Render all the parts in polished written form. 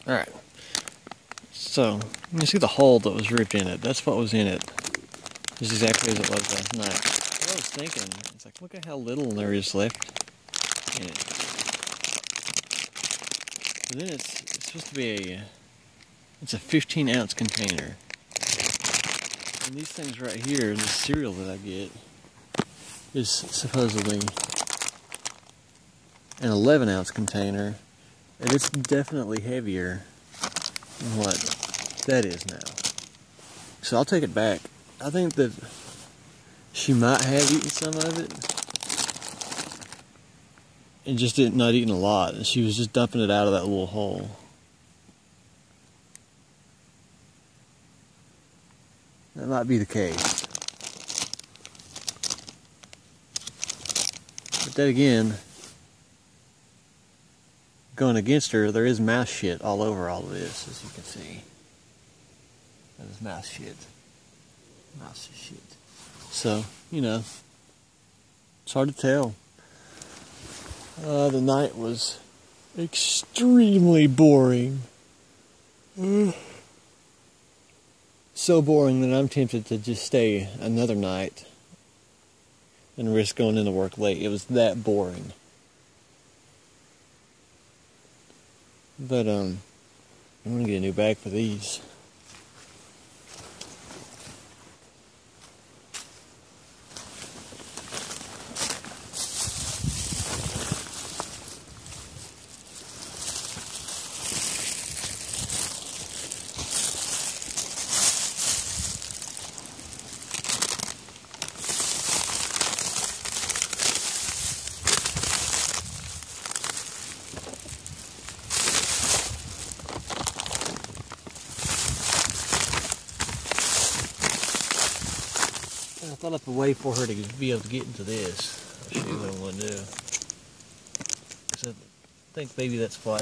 Alright. So, you see the hole that was ripped in it. That's what was in it. It's exactly as it was last night. What I was thinking, it's like, look at how little there is left in it. And then it's supposed to be it's a 15-ounce container. And these things right here, the cereal that I get, is supposedly an 11-ounce container. And it's definitely heavier than what that is now. So I'll take it back. I think that she might have eaten some of it and just not eaten a lot. And she was just dumping it out of that little hole. That might be the case. But then again, going against her, there is mouse shit all over all of this, as you can see. That is mouse shit. Mouse shit. So, you know, it's hard to tell. The night was extremely boring. So boring that I'm tempted to just stay another night and risk going into work late. It was that boring. But I'm gonna get a new bag for these. I thought up a way for her to be able to get into this. I'll show you what I'm going to do. Because I think maybe that's why.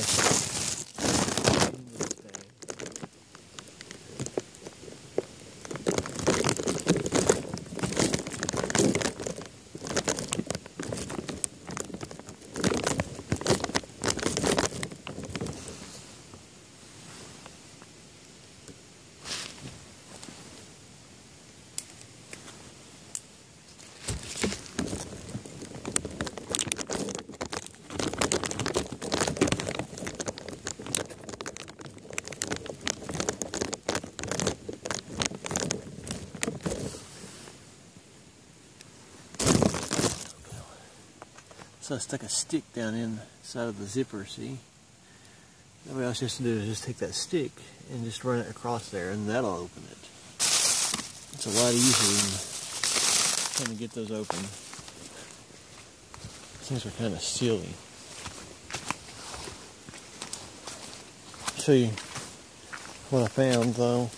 So I stuck a stick down inside of the zipper, see? That way all she has to do is just take that stick and just run it across there and that'll open it. It's a lot easier than trying to get those open. These things are kind of silly. I'll show you what I found though.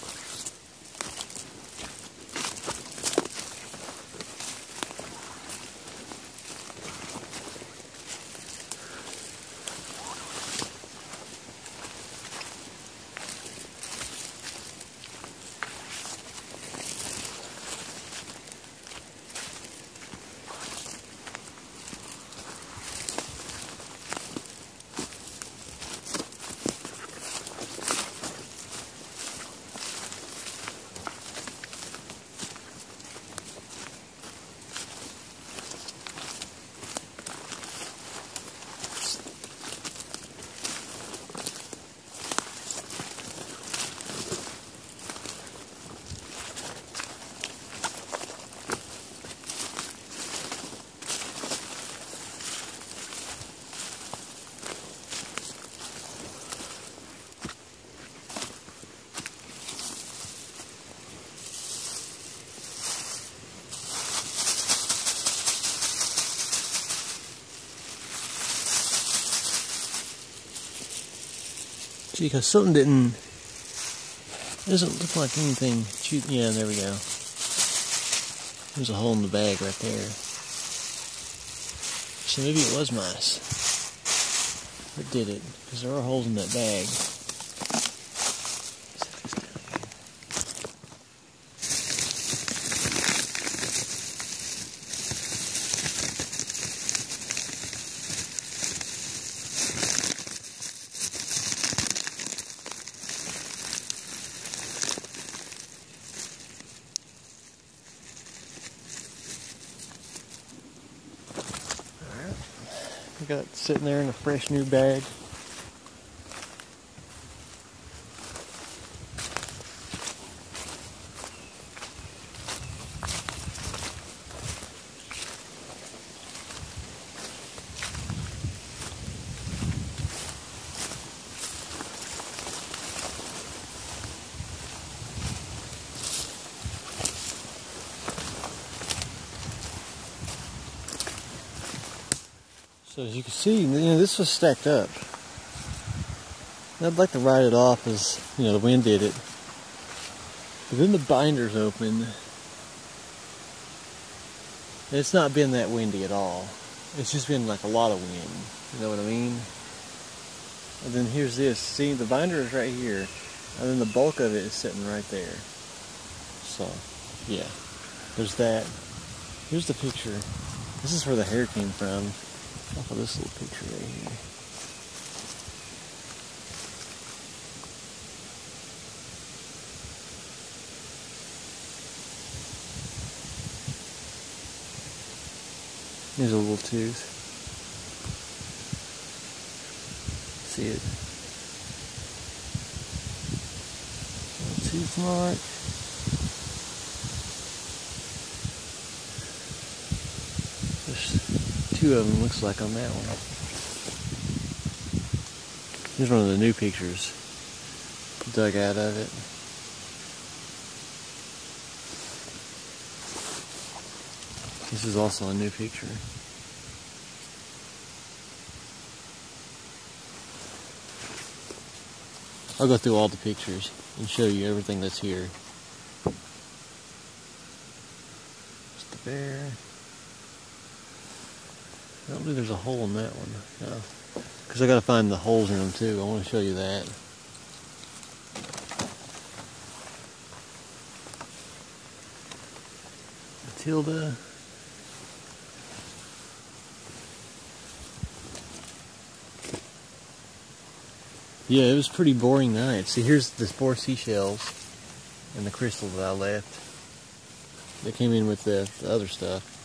See, because something doesn't look like anything. Yeah, there we go. There's a hole in the bag right there. So maybe it was mice that did it, because there are holes in that bag. I got it sitting there in a fresh new bag. So as you can see, this was stacked up. And I'd like to write it off as, the wind did it. But then the binder's open. And it's not been that windy at all. It's just been like a lot of wind. You know what I mean? And then here's this. See, the binder is right here. And then the bulk of it is sitting right there. So, yeah. There's that. Here's the picture. This is where the hair came from. Off of this little picture right here. There's a little tooth. See it? Little tooth mark. Two of them looks like on that one. Here's one of the new pictures dug out of it. This is also a new picture. I'll go through all the pictures and show you everything that's here. Just the bear. I don't believe there's a hole in that one. No. Because I got to find the holes in them too. I want to show you that. Matilda. Yeah, it was a pretty boring night. See, here's the 4 seashells and the crystal that I left. They came in with the other stuff.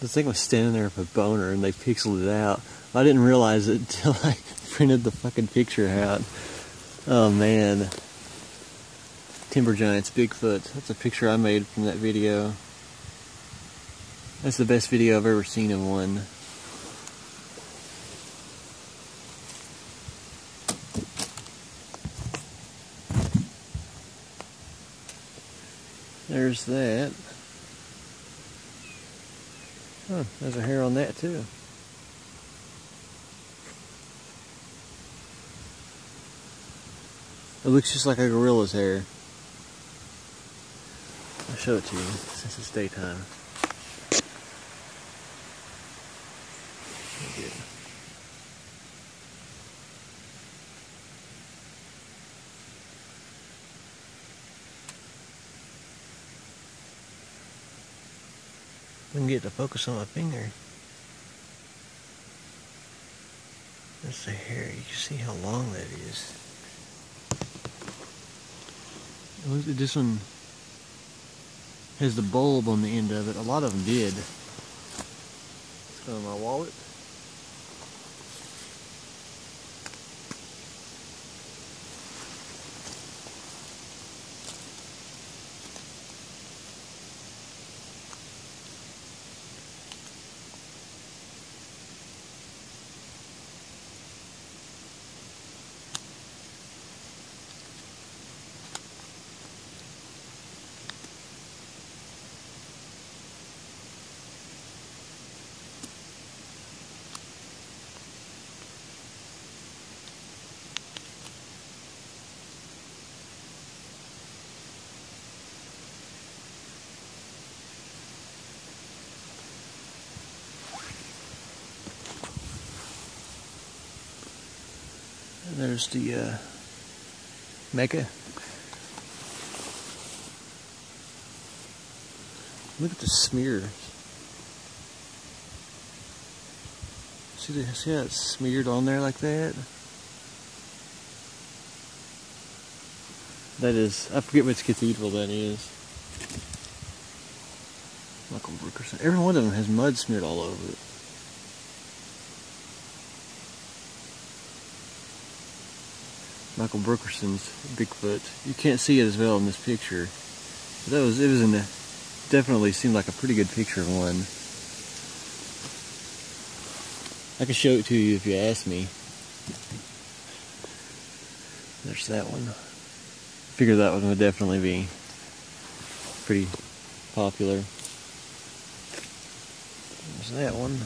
This thing was standing there with a boner and they pixeled it out. I didn't realize it until I printed the fucking picture out. Oh man. Timber Giants, Bigfoot. That's a picture I made from that video. That's the best video I've ever seen of one. There's that. Oh, there's a hair on that too. It looks just like a gorilla's hair. I'll show it to you since it's daytime. Good. I can get to focus on my finger. That's the hair. You can see how long that is. Look at this one. Has the bulb on the end of it. A lot of them did. Let's go to my wallet. And there's the Mecca. Look at the smear. See how it's smeared on there like that? That is, I forget which cathedral that is. Michael Brookerson. Every one of them has mud smeared all over it. Michael Brookerson's Bigfoot. You can't see it as well in this picture. But it was in the, definitely seemed like a pretty good picture of one. I could show it to you if you ask me. There's that one. I figure that one would definitely be pretty popular. There's that one.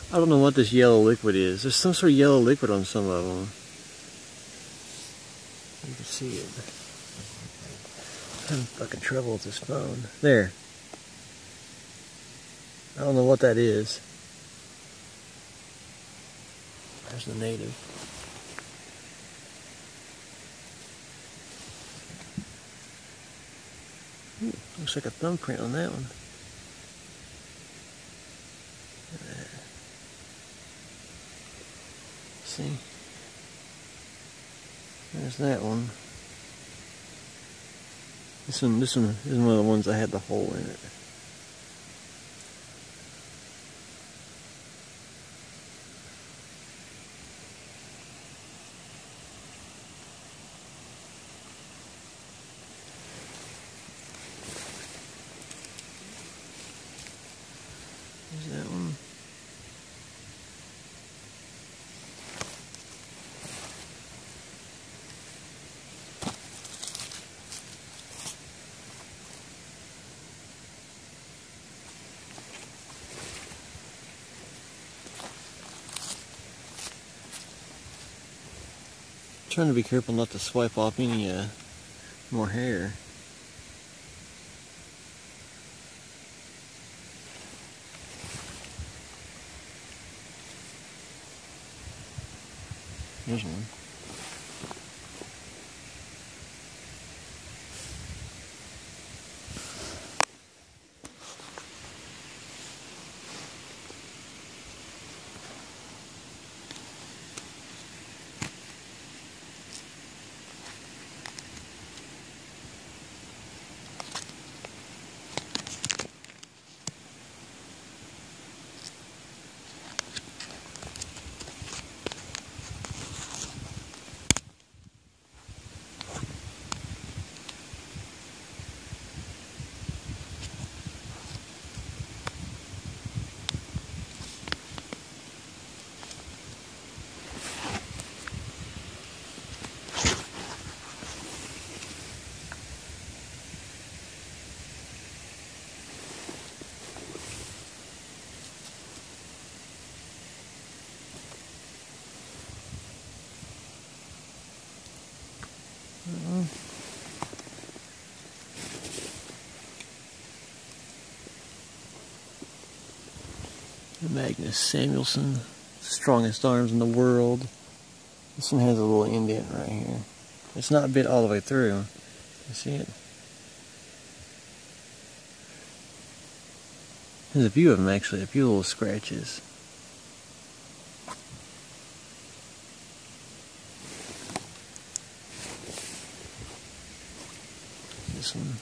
I don't know what this yellow liquid is. There's some sort of yellow liquid on some of them. You can see it. I'm having fucking trouble with this phone. There. I don't know what that is. There's the native. Ooh, looks like a thumbprint on that one. Look at that. See? There's that one. This one is one of the ones that had the hole in it. There's that one. Trying to be careful not to swipe off any more hair. There's one. Magnus Samuelson, strongest arms in the world. This one has a little indent right here. It's not bit all the way through. You see it? There's a few of them actually, a few little scratches. This one.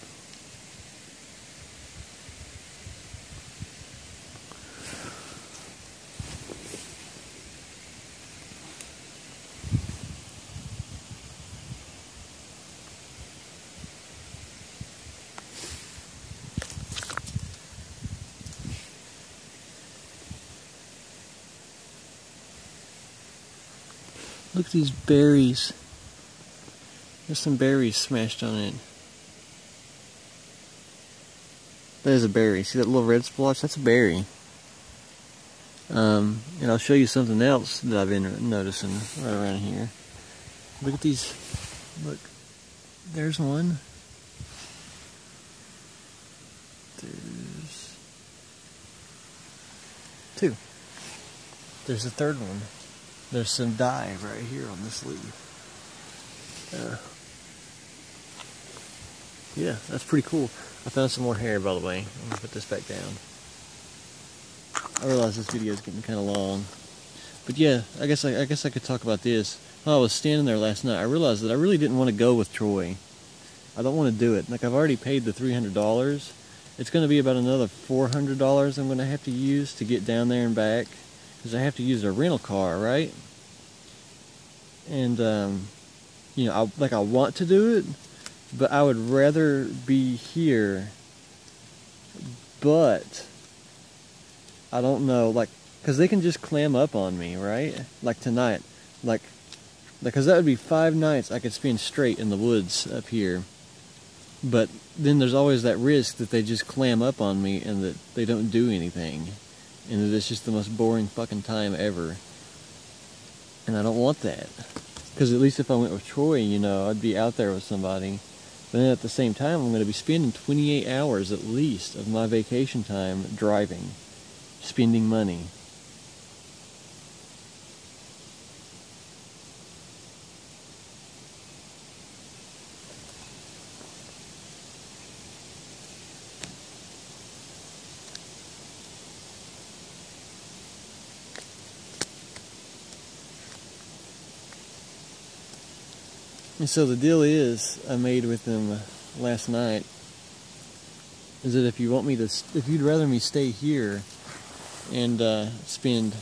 Look at these berries. There's some berries smashed on it. There's a berry. See that little red splotch? That's a berry. And I'll show you something else that I've been noticing right around here. Look at these. Look. There's one. There's two. There's a third one. There's some dye right here on this leaf. Yeah, that's pretty cool. I found some more hair, by the way. I'm gonna put this back down. I realize this video is getting kind of long, but yeah, I guess I could talk about this. While I was standing there last night, I realized that I really didn't want to go with Troy. I don't want to do it. Like, I've already paid the $300. It's going to be about another $400 I'm going to have to use to get down there and back, because I have to use a rental car, right? And you know, I want to do it, but I would rather be here. But I don't know, like, because they can just clam up on me, right? Like tonight, like, because that would be 5 nights I could spend straight in the woods up here. But then there's always that risk that they just clam up on me and that they don't do anything, and that it's just the most boring fucking time ever. And I don't want that, because at least if I went with Troy, you know, I'd be out there with somebody. But then at the same time, I'm going to be spending 28 hours at least of my vacation time driving, spending money. And so the deal is, I made with them last night, is that if you'd rather me stay here and spend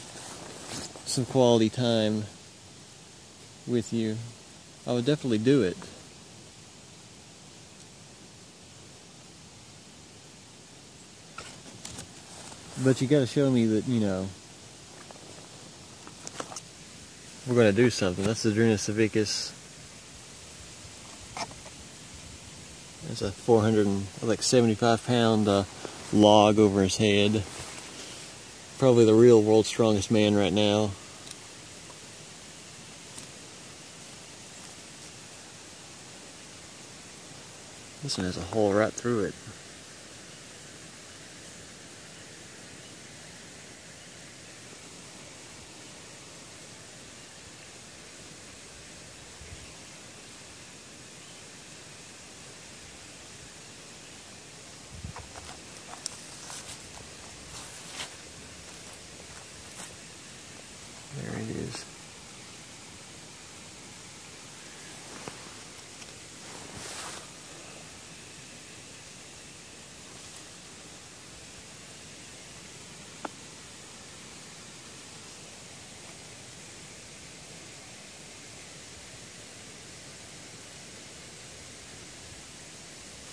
some quality time with you, I would definitely do it. But you gotta show me that, you know, we're gonna do something. That's the Adrenus civicus. There's a 475-pound log over his head. Probably the real world's strongest man right now. This one has a hole right through it. There it is.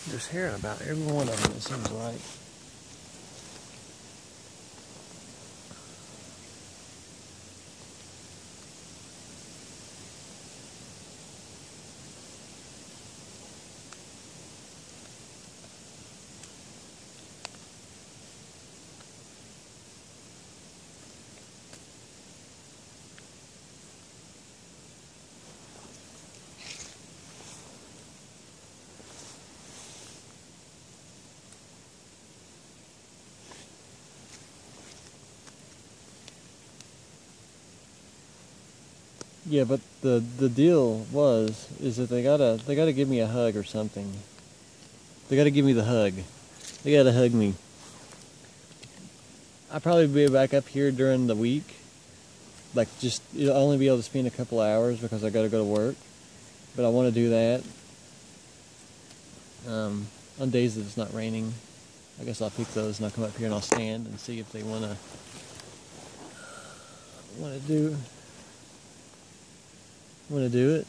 There's hair on about every one of them, it seems like. Yeah, but the deal is that they gotta give me a hug or something. They gotta give me the hug. They gotta hug me. I'll probably be back up here during the week. Like, just, I'll only be able to spend a couple hours because I gotta go to work. But I want to do that. On days that it's not raining. I guess I'll pick those and I'll come up here and I'll stand and see if they wanna do it.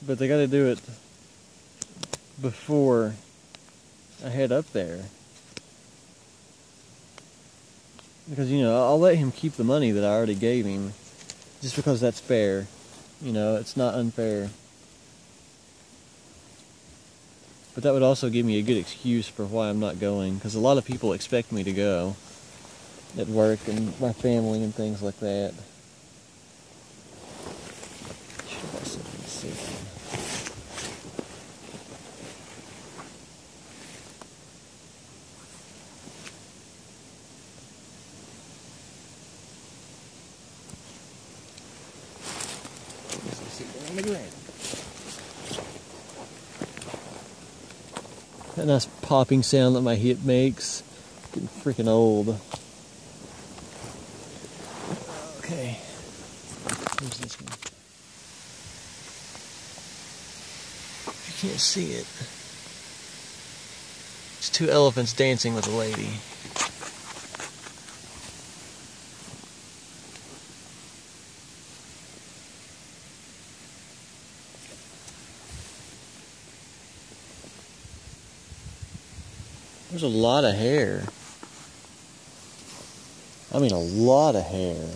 But they got to do it before I head up there. Because, you know, I'll let him keep the money that I already gave him just because that's fair. You know, it's not unfair. But that would also give me a good excuse for why I'm not going, because a lot of people expect me to go at work and my family and things like that. Should have something safe. That nice popping sound that my hip makes. Getting freaking old. Okay. Where's this one? You can't see it. It's two elephants dancing with a lady. There's a lot of hair. I mean, a lot of hair.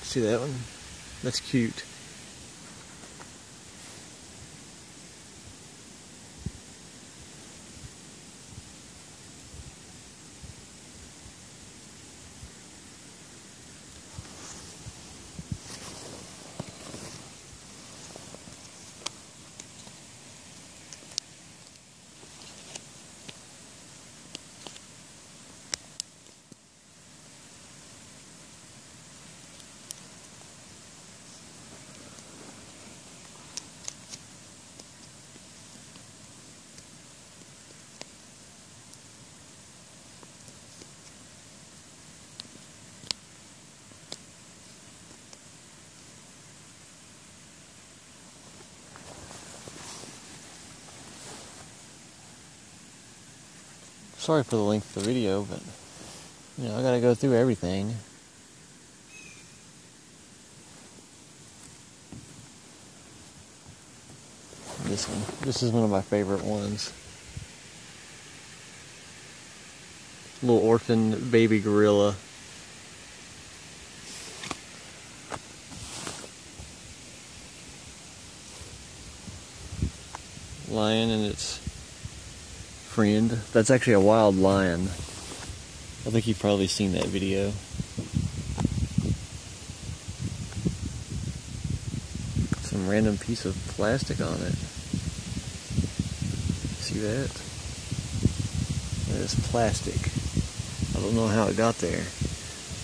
See that one? That's cute. Sorry for the length of the video, but you know, I gotta go through everything. This one. This is one of my favorite ones. Little orphan baby gorilla. Lion and its friend. That's actually a wild lion. I think you've probably seen that video. Some random piece of plastic on it. See that? That is plastic. I don't know how it got there.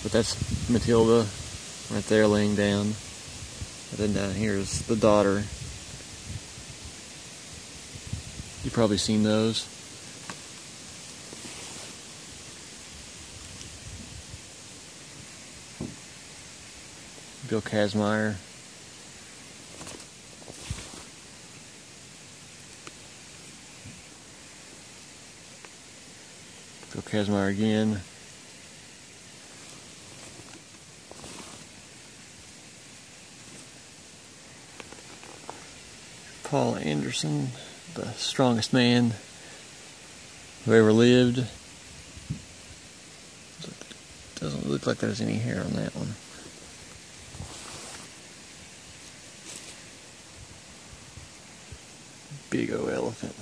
But that's Matilda right there laying down. And then down here is the daughter. You've probably seen those. Bill Kazmaier. Bill Kazmaier again. Paul Anderson, the strongest man who ever lived. Doesn't look like there's any hair on that one. Big old elephant.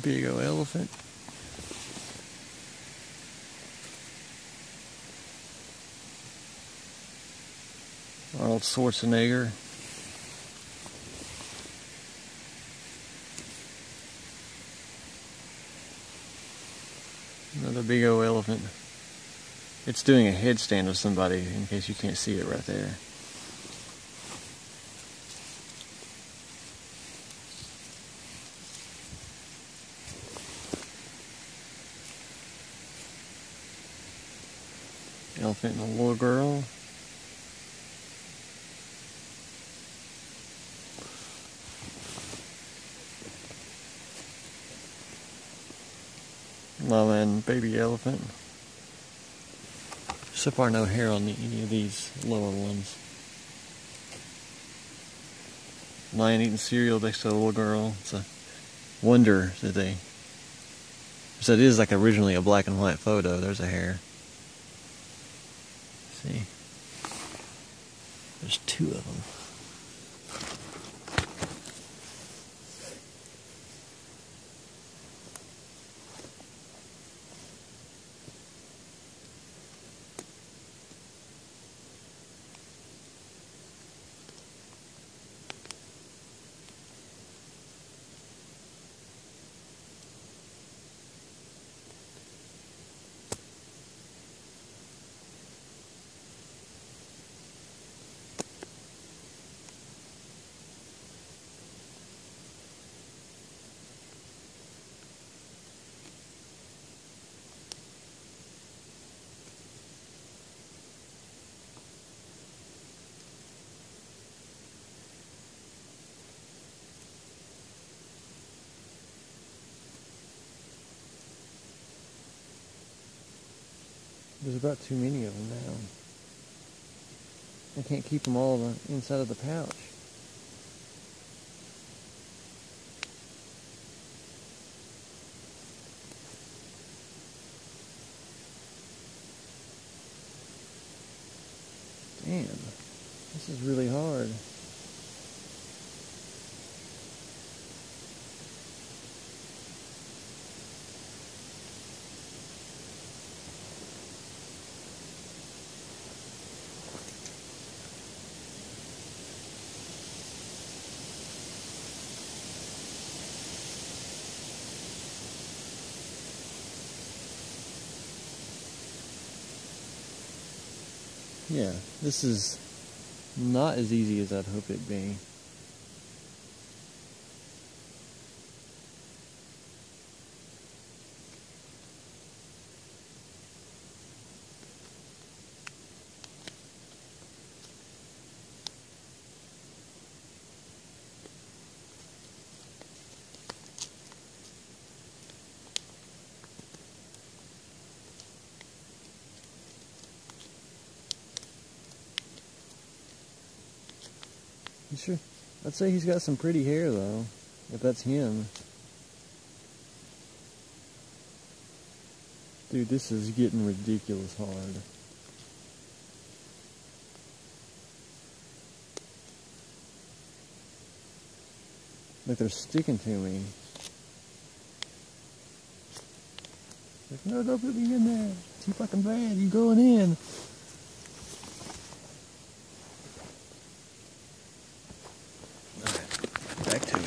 Big old elephant. Arnold Schwarzenegger. Another big old elephant. It's doing a headstand of somebody, in case you can't see it right there. Elephant and a little girl. Mama and baby elephant. So far, no hair on any of these lower ones. Lion eating cereal next to a little girl. It's a wonder that they... So it is like originally a black and white photo. There's a hair. See? There's two of them. There's about too many of them now. I can't keep them all inside of the pouch. Damn, this is really hard. Yeah, this is not as easy as I'd hope it'd be. You sure? I'd say he's got some pretty hair though, if that's him. Dude, this is getting ridiculous hard. Like they're sticking to me. Like, no, don't put me in there. It's too fucking bad. You going in. Back to it.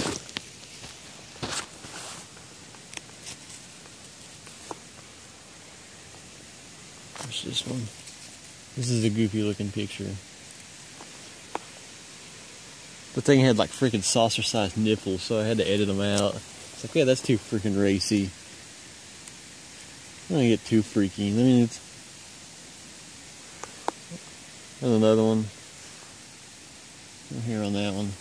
What's this one? This is a goofy looking picture. The thing had like freaking saucer sized nipples, so I had to edit them out. It's like, yeah, that's too freaking racy. I don't get too freaky. I mean, it's... There's another one. Here on that one.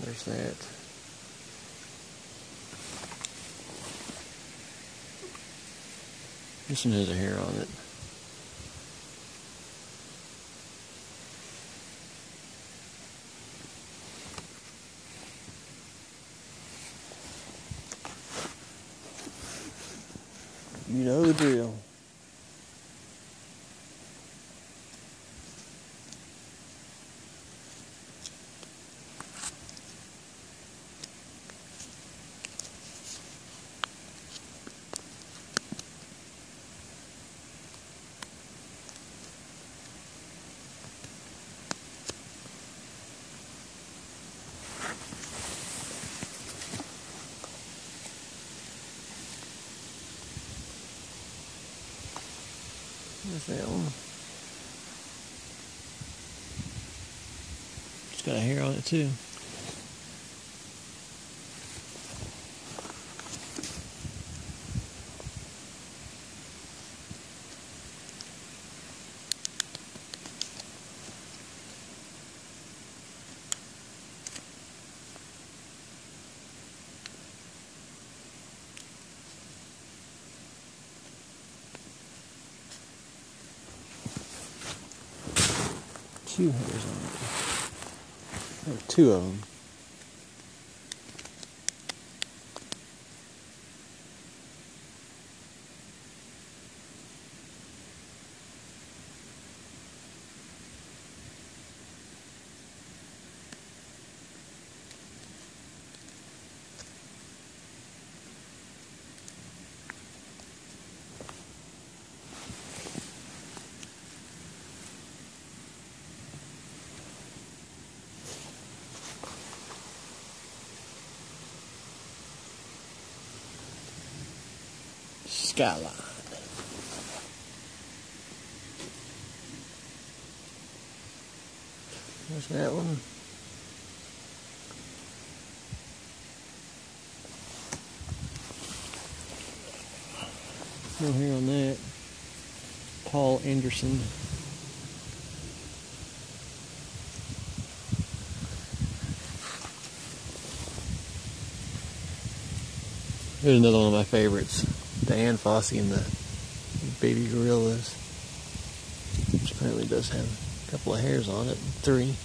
There's that. This one has a hair on it. You know the drill. There's that one. It's got a hair on it too. few hairs on it. There were 2 of them. Skyline. There's that one. No hair on that. Paul Anderson. Here's another one of my favorites. Diane Fossey and the baby gorillas, which apparently does have a couple of hairs on it, 3.